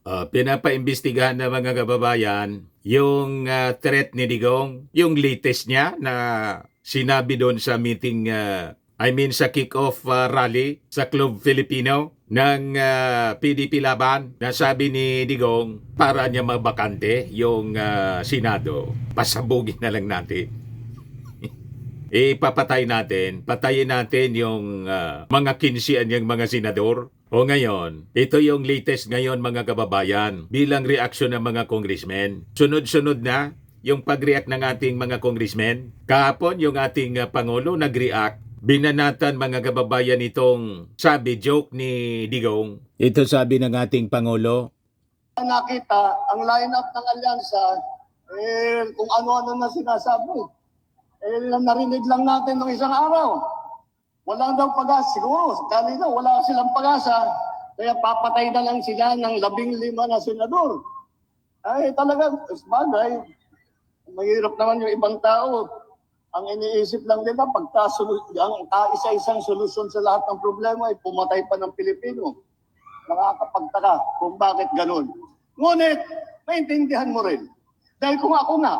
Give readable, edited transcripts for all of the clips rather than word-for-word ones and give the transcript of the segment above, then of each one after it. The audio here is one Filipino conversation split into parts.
Pinapaimbestigahan ng mga kababayan yung threat ni Digong, yung latest niya na sinabi doon sa meeting, sa kick-off rally sa Club Filipino ng PDP Laban, na sabi ni Digong para niya mabakante yung Senado. Pasabugin na lang natin. Patayin natin yung mga kinsian yung mga senador. O ngayon, ito yung latest ngayon mga kababayan bilang reaksyon ng mga congressmen. Sunod-sunod na yung pag-react ng ating mga congressmen. Kahapon yung ating Pangulo nag-react. Binanatan mga kababayan itong joke ni Digong. Ito sabi ng ating Pangulo. Nakita ang lineup ng alyansa, kung ano-ano na sinasabi. Narinig lang natin nung isang araw. Wala daw pag-asa. Siguro, kanina wala silang pag-asa. Kaya papatay na lang sila ng 15 na senador. Ay talaga, bagay. Mahirap naman yung ibang tao. Ang iniisip lang nila, ang isa-isang solusyon sa lahat ng problema ay pumatay pa ng Pilipino. Nakakapagtaka kung bakit ganun. Ngunit, maintindihan mo rin. Dahil kung ako nga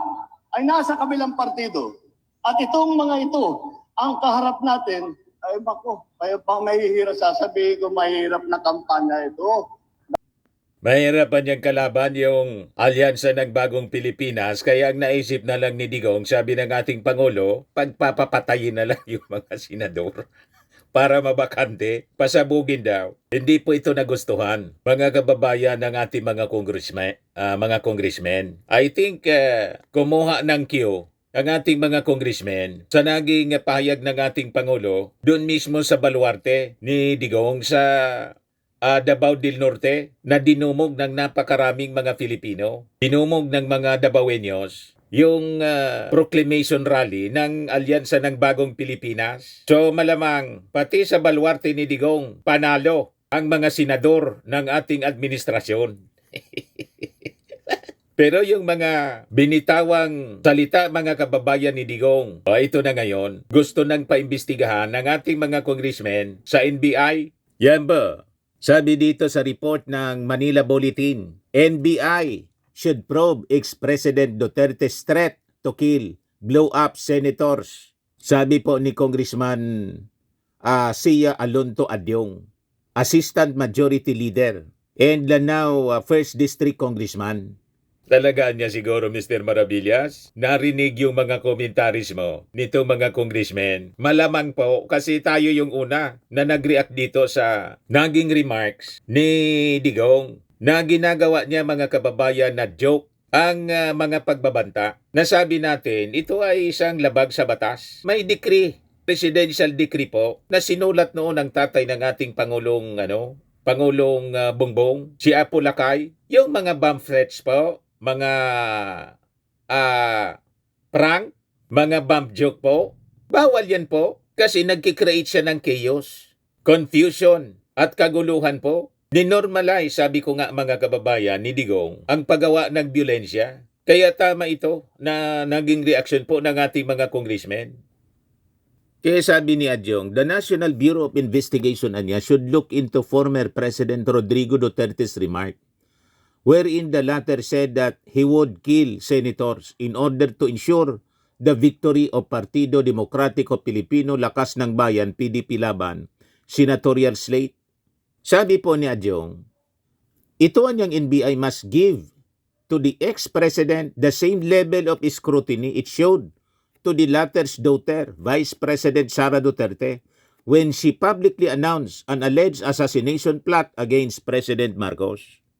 ay nasa kabilang partido, at itong mga ito, ang kaharap natin, ay bako, kaya pa mahihirap, sasabihin ko mahirap na kampanya ito. Mahirap pa niyang kalaban yung alyansa ng Bagong Pilipinas, kaya ang naisip na lang ni Digong, sabi ng ating Pangulo, pagpapapatayin na lang yung mga senador para mabakante, pasabugin daw. Hindi po ito nagustuhan, mga kababayan ng ating mga congressmen. I think kumuha ng cue ang ating mga congressmen sa naging pahayag ng ating Pangulo doon mismo sa baluarte ni Digong sa Davao del Norte, na dinumog ng napakaraming mga Filipino, dinumog ng mga Davaoeños yung proclamation rally ng Alyansa ng Bagong Pilipinas. So malamang pati sa baluarte ni Digong panalo ang mga senador ng ating administrasyon. Pero yung mga binitawang salita mga kababayan ni Digong, ito na ngayon, gusto nang paimbestigahan ng ating mga congressmen sa NBI. Yan ba? Sabi dito sa report ng Manila Bulletin, NBI should probe ex-President Duterte's threat to kill, blow up senators. Sabi po ni Congressman Sia Alonto Adyong, Assistant Majority Leader and Lanao 1st District Congressman. Talaga niya siguro, Mr. Maravillas, narinig yung mga komentaris mo nito mga congressmen. Malamang po kasi tayo yung una na nag-react dito sa naging remarks ni Digong na ginagawa niya mga kababayan na joke ang mga pagbabanta. Nasabi natin, ito ay isang labag sa batas. May decree, presidential decree po, na sinulat noon ng tatay ng ating Pangulong Bongbong, si Apo Lakay, yung mga bomb threats po, mga prank, mga bump joke po, bawal yan po kasi nagkikreate siya ng chaos, confusion at kaguluhan po. Ninormalize, sabi ko nga mga kababayan ni Digong, ang paggawa ng byulensya. Kaya tama ito na naging reaksyon po ng ating mga congressmen. Kaya sabi ni Adyong, the National Bureau of Investigation should look into former President Rodrigo Duterte's remark, wherein the latter said that he would kill senators in order to ensure the victory of Partido Demokratiko Pilipino Lakas ng Bayan, PDP Laban, senatorial slate. Sabi po ni Adyong, ito ang NBI must give to the ex-president the same level of scrutiny it showed to the latter's daughter, Vice President Sara Duterte, when she publicly announced an alleged assassination plot against President Marcos.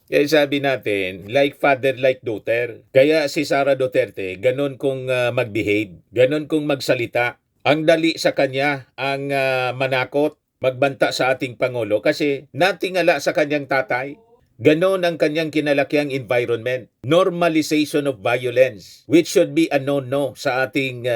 Kaya sabi natin, like father, like daughter. Kaya si Sara Duterte, ganun kung mag-behave, ganun kung magsalita. Ang dali sa kanya ang manakot, magbanta sa ating Pangulo kasi natingala sa kanyang tatay. Ganon ang kanyang kinalakiang environment. Normalization of violence, which should be a no-no sa ating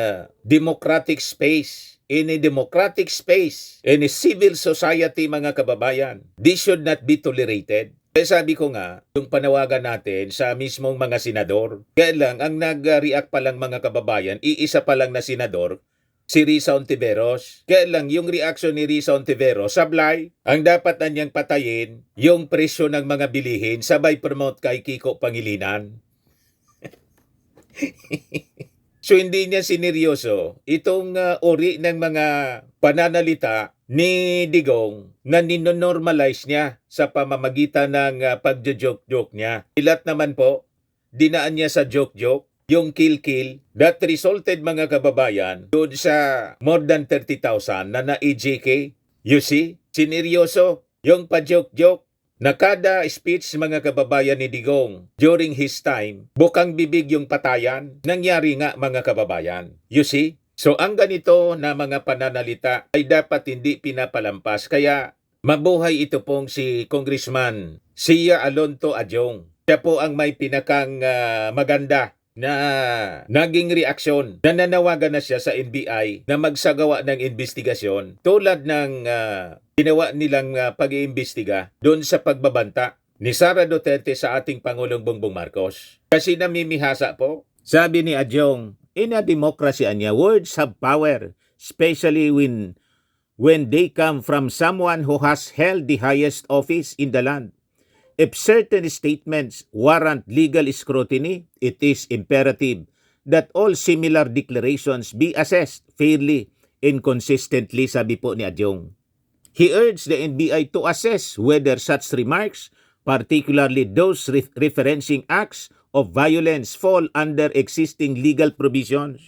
democratic space. In a democratic space, in a civil society mga kababayan, this should not be tolerated. Kaya sabi ko nga, yung panawagan natin sa mismong mga senador, kaya lang ang nag-react pa lang mga kababayan, iisa pa lang na senador, si Risa Ontiveros. Kaya lang yung reaction ni Risa Ontiveros, sablay, ang dapat na niyang patayin, yung presyo ng mga bilihin, sabay promote kay Kiko Pangilinan. So hindi niya sineryoso itong uri ng mga pananalita ni Digong na ninonormalize niya sa pamamagitan ng pagjo-joke-joke niya. Ilat naman po, dinaan niya sa joke-joke yung kill-kill that resulted mga kababayan doon sa more than 30,000 na na-EJK. You see, sineryoso yung pa-joke-joke na kada speech mga kababayan ni Digong during his time, bukang bibig yung patayan, nangyari nga mga kababayan. You see? So ang ganito na mga pananalita ay dapat hindi pinapalampas. Kaya mabuhay ito pong si Congressman Sia Alonto Adjong. Siya po ang may pinakang maganda na naging reaksyon. Nananawagan na siya sa NBI na magsagawa ng investigasyon tulad ng ginawa nilang pag-iimbestiga doon sa pagbabanta ni Sara Duterte sa ating Pangulong Bongbong Marcos. Kasi namimihasa po, sabi ni Adjong, in a democracy anya, words have power, especially when they come from someone who has held the highest office in the land. If certain statements warrant legal scrutiny, it is imperative that all similar declarations be assessed fairly and consistently, sabi po ni Adjong. He urged the NBI to assess whether such remarks, particularly those referencing acts of violence, fall under existing legal provisions.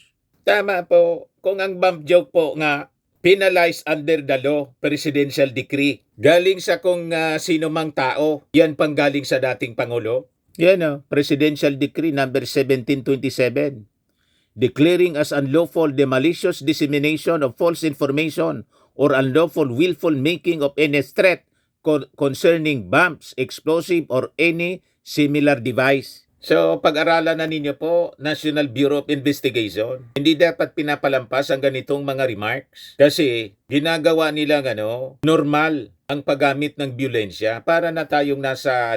Tama po, kung ang bump joke po nga, penalized under the law, presidential decree. Galing sa kung sino mang tao, yan pang galing sa dating Pangulo. Yan Presidential Decree number 1727. Declaring as unlawful the malicious dissemination of false information or unlawful willful making of any threat concerning bombs, explosive, or any similar device. So, pag-aralan na ninyo po, National Bureau of Investigation, hindi dapat pinapalampas ang ganitong mga remarks kasi ginagawa nila normal ang paggamit ng byulensya para na tayong nasa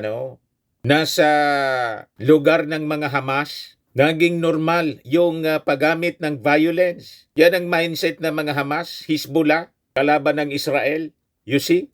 lugar ng mga Hamas. Naging normal yung paggamit ng violence. Yan ang mindset ng mga Hamas, Hezbollah, kalaban ng Israel. You see?